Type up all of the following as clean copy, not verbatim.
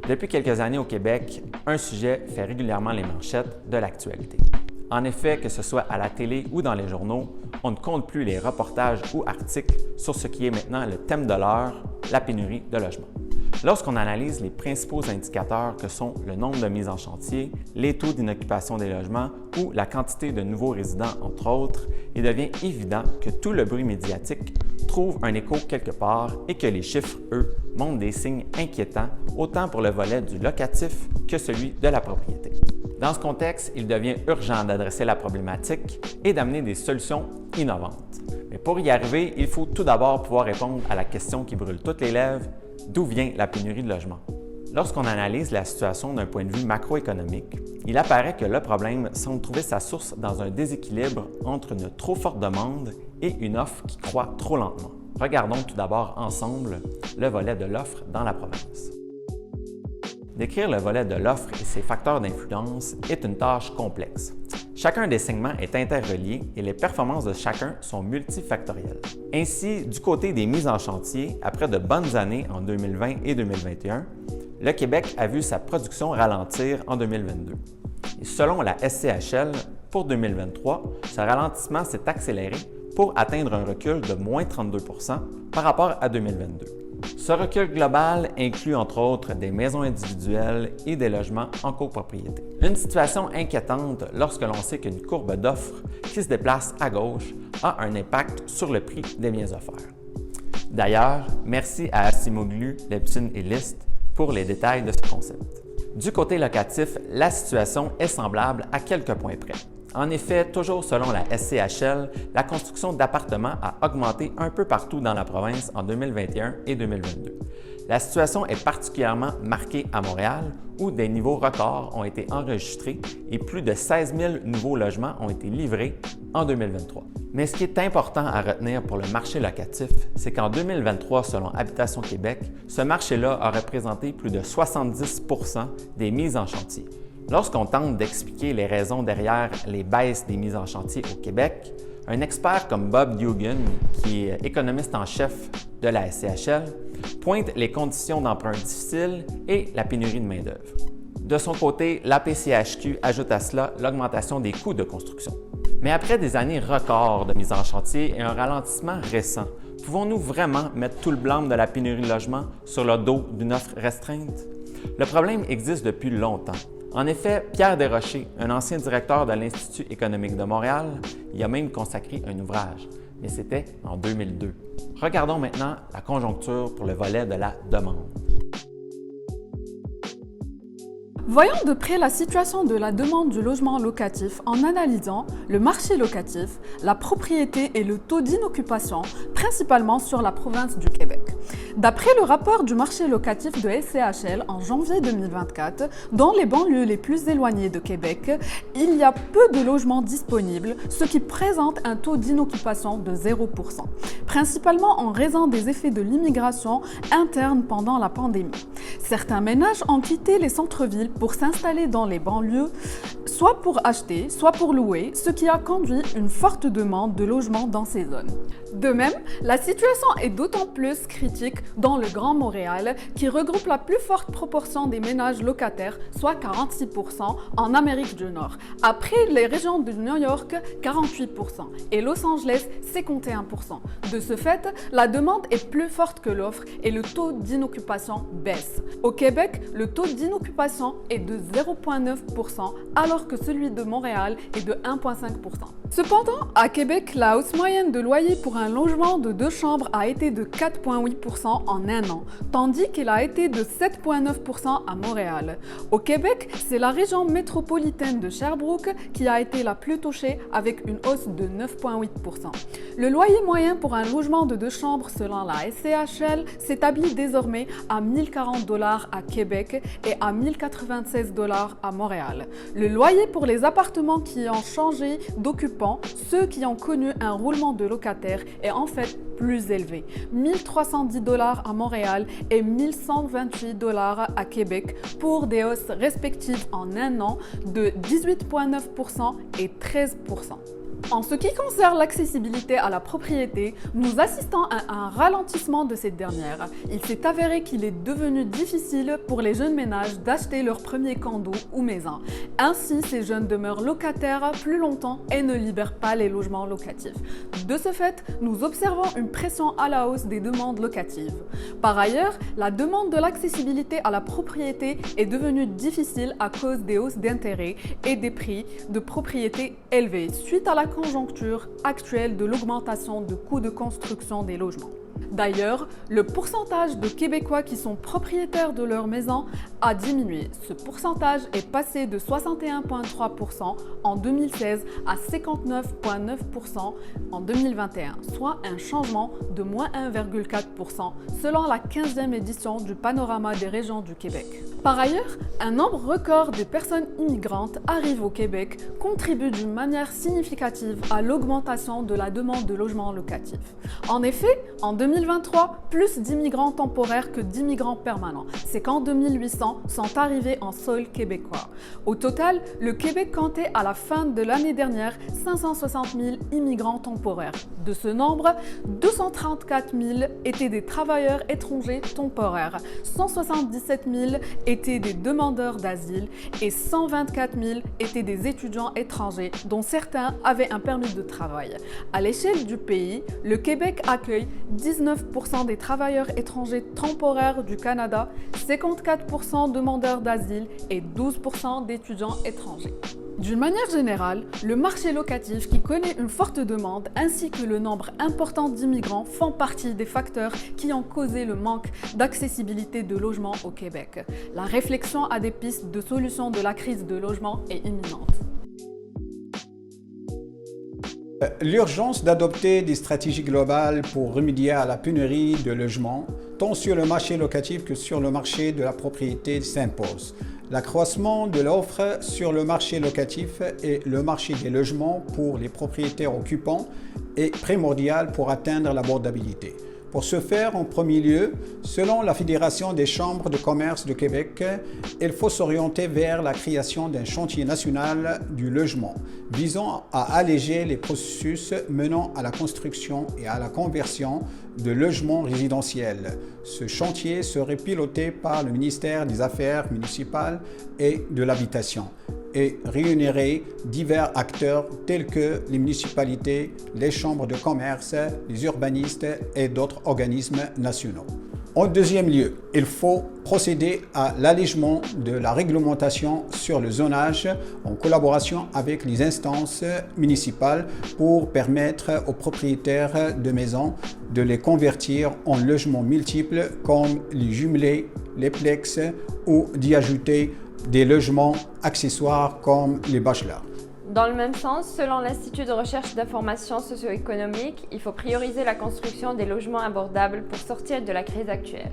Depuis quelques années au Québec, un sujet fait régulièrement les manchettes de l'actualité. En effet, que ce soit à la télé ou dans les journaux, on ne compte plus les reportages ou articles sur ce qui est maintenant le thème de l'heure, la pénurie de logements. Lorsqu'on analyse les principaux indicateurs que sont le nombre de mises en chantier, les taux d'inoccupation des logements ou la quantité de nouveaux résidents, entre autres, il devient évident que tout le bruit médiatique trouve un écho quelque part et que les chiffres, eux, montrent des signes inquiétants autant pour le volet du locatif que celui de la propriété. Dans ce contexte, il devient urgent d'adresser la problématique et d'amener des solutions innovantes. Mais pour y arriver, il faut tout d'abord pouvoir répondre à la question qui brûle toutes les lèvres: d'où vient la pénurie de logements? Lorsqu'on analyse la situation d'un point de vue macroéconomique, il apparaît que le problème semble trouver sa source dans un déséquilibre entre une trop forte demande et une offre qui croît trop lentement. Regardons tout d'abord ensemble le volet de l'offre dans la province. Décrire le volet de l'offre et ses facteurs d'influence est une tâche complexe. Chacun des segments est interrelié et les performances de chacun sont multifactorielles. Ainsi, du côté des mises en chantier, après de bonnes années en 2020 et 2021, le Québec a vu sa production ralentir en 2022. Et selon la SCHL, pour 2023, ce ralentissement s'est accéléré pour atteindre un recul de moins 32 % par rapport à 2022. Ce recul global inclut entre autres des maisons individuelles et des logements en copropriété. Une situation inquiétante lorsque l'on sait qu'une courbe d'offres qui se déplace à gauche a un impact sur le prix des biens offerts. D'ailleurs, merci à Acimoglu, Leptune et List pour les détails de ce concept. Du côté locatif, la situation est semblable à quelques points près. En effet, toujours selon la SCHL, la construction d'appartements a augmenté un peu partout dans la province en 2021 et 2022. La situation est particulièrement marquée à Montréal, où des niveaux records ont été enregistrés et plus de 16 000 nouveaux logements ont été livrés en 2023. Mais ce qui est important à retenir pour le marché locatif, c'est qu'en 2023, selon Habitation Québec, ce marché-là a représenté plus de 70 % des mises en chantier. Lorsqu'on tente d'expliquer les raisons derrière les baisses des mises en chantier au Québec, un expert comme Bob Dugan, qui est économiste en chef de la SCHL, pointe les conditions d'emprunt difficiles et la pénurie de main-d'œuvre. De son côté, l'APCHQ ajoute à cela l'augmentation des coûts de construction. Mais après des années records de mise en chantier et un ralentissement récent, pouvons-nous vraiment mettre tout le blâme de la pénurie de logement sur le dos d'une offre restreinte? Le problème existe depuis longtemps. En effet, Pierre Desrochers, un ancien directeur de l'Institut économique de Montréal, y a même consacré un ouvrage, mais c'était en 2002. Regardons maintenant la conjoncture pour le volet de la demande. Voyons de près la situation de la demande du logement locatif en analysant le marché locatif, la propriété et le taux d'inoccupation, principalement sur la province du Québec. D'après le rapport du marché locatif de SCHL en janvier 2024, dans les banlieues les plus éloignées de Québec, il y a peu de logements disponibles, ce qui présente un taux d'inoccupation de 0 %, principalement en raison des effets de l'immigration interne pendant la pandémie. Certains ménages ont quitté les centres-villes pour s'installer dans les banlieues, soit pour acheter, soit pour louer, ce qui a conduit une forte demande de logements dans ces zones. De même, la situation est d'autant plus critique dans le Grand Montréal, qui regroupe la plus forte proportion des ménages locataires, soit 46 % en Amérique du Nord. Après les régions de New York, 48 % et Los Angeles, 51 %. De ce fait, la demande est plus forte que l'offre et le taux d'inoccupation baisse. Au Québec, le taux d'inoccupation est de 0,9 % alors que celui de Montréal est de 1,5 %. Cependant, à Québec, la hausse moyenne de loyer pour un logement de 2 chambres a été de 4,8 % en un an, tandis qu'elle a été de 7,9 % à Montréal. Au Québec, c'est la région métropolitaine de Sherbrooke qui a été la plus touchée avec une hausse de 9,8 %. Le loyer moyen pour un logement de 2 chambres selon la SCHL s'établit désormais à 1 040 $ à Québec et à 1 096 $ à Montréal. Le loyer pour les appartements qui ont changé d'occupant, ceux qui ont connu un roulement de locataires, est en fait plus élevé. 1 310 $ à Montréal et 1 128 $ à Québec pour des hausses respectives en un an de 18,9 % et 13 %. En ce qui concerne l'accessibilité à la propriété, nous assistons à un ralentissement de cette dernière. Il s'est avéré qu'il est devenu difficile pour les jeunes ménages d'acheter leur premier condo ou maison. Ainsi, ces jeunes demeurent locataires plus longtemps et ne libèrent pas les logements locatifs. De ce fait, nous observons une pression à la hausse des demandes locatives. Par ailleurs, la demande de l'accessibilité à la propriété est devenue difficile à cause des hausses d'intérêts et des prix de propriété élevés suite à la conjoncture actuelle de l'augmentation de coûts de construction des logements. D'ailleurs, le pourcentage de Québécois qui sont propriétaires de leur maison a diminué. Ce pourcentage est passé de 61,3% en 2016 à 59,9% en 2021, soit un changement de moins 1,4% selon la 15e édition du Panorama des régions du Québec. Par ailleurs, un nombre record de personnes immigrantes arrivent au Québec contribue d'une manière significative à l'augmentation de la demande de logements locatifs. En effet, en 2023, plus d'immigrants temporaires que d'immigrants permanents. C'est qu'en 2800 sont arrivés en sol québécois. Au total, le Québec comptait à la fin de l'année dernière 560 000 immigrants temporaires. De ce nombre, 234 000 étaient des travailleurs étrangers temporaires, 177 000 étaient des demandeurs d'asile et 124 000 étaient des étudiants étrangers dont certains avaient un permis de travail. À l'échelle du pays, le Québec accueille 19% des travailleurs étrangers temporaires du Canada, 54% demandeurs d'asile et 12% d'étudiants étrangers. D'une manière générale, le marché locatif qui connaît une forte demande ainsi que le nombre important d'immigrants font partie des facteurs qui ont causé le manque d'accessibilité de logements au Québec. La réflexion à des pistes de solution de la crise de logement est imminente. L'urgence d'adopter des stratégies globales pour remédier à la pénurie de logements, tant sur le marché locatif que sur le marché de la propriété s'impose. L'accroissement de l'offre sur le marché locatif et le marché des logements pour les propriétaires occupants est primordial pour atteindre l'abordabilité. Pour ce faire, en premier lieu, selon la Fédération des chambres de commerce de Québec, il faut s'orienter vers la création d'un chantier national du logement, visant à alléger les processus menant à la construction et à la conversion de logements résidentiels. Ce chantier serait piloté par le ministère des Affaires municipales et de l'Habitation et réunirait divers acteurs tels que les municipalités, les chambres de commerce, les urbanistes et d'autres organismes nationaux. En deuxième lieu, il faut procéder à l'allègement de la réglementation sur le zonage en collaboration avec les instances municipales pour permettre aux propriétaires de maisons de les convertir en logements multiples comme les jumelés, les plex ou d'y ajouter des logements accessoires comme les bachelors. Dans le même sens, selon l'Institut de recherche d'information socio-économique, il faut prioriser la construction des logements abordables pour sortir de la crise actuelle.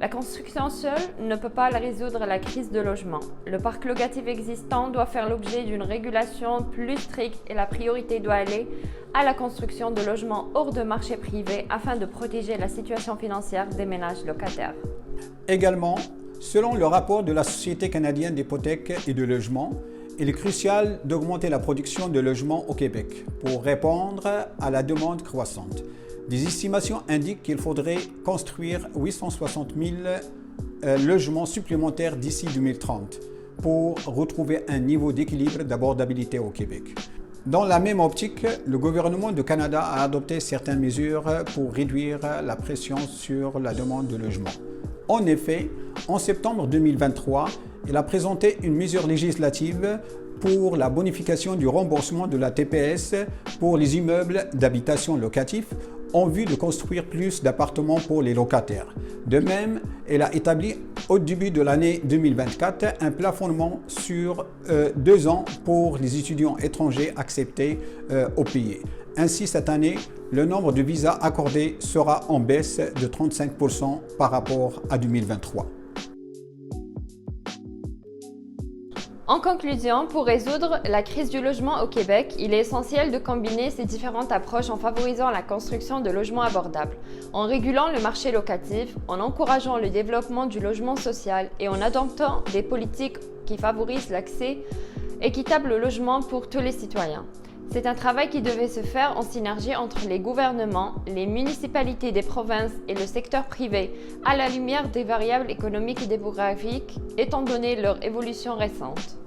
La construction seule ne peut pas résoudre la crise de logement. Le parc locatif existant doit faire l'objet d'une régulation plus stricte et la priorité doit aller à la construction de logements hors de marché privé afin de protéger la situation financière des ménages locataires. Également, selon le rapport de la Société canadienne d'hypothèques et de logement, il est crucial d'augmenter la production de logements au Québec pour répondre à la demande croissante. Des estimations indiquent qu'il faudrait construire 860 000 logements supplémentaires d'ici 2030 pour retrouver un niveau d'équilibre d'abordabilité au Québec. Dans la même optique, le gouvernement du Canada a adopté certaines mesures pour réduire la pression sur la demande de logement. En effet, en septembre 2023, il a présenté une mesure législative pour la bonification du remboursement de la TPS pour les immeubles d'habitation locatif en vue de construire plus d'appartements pour les locataires. De même, elle a établi au début de l'année 2024 un plafonnement sur 2 ans pour les étudiants étrangers acceptés au pays. Ainsi, cette année, le nombre de visas accordés sera en baisse de 35% par rapport à 2023. En conclusion, pour résoudre la crise du logement au Québec, il est essentiel de combiner ces différentes approches en favorisant la construction de logements abordables, en régulant le marché locatif, en encourageant le développement du logement social et en adoptant des politiques qui favorisent l'accès équitable au logement pour tous les citoyens. C'est un travail qui devait se faire en synergie entre les gouvernements, les municipalités des provinces et le secteur privé, à la lumière des variables économiques et démographiques, étant donné leur évolution récente.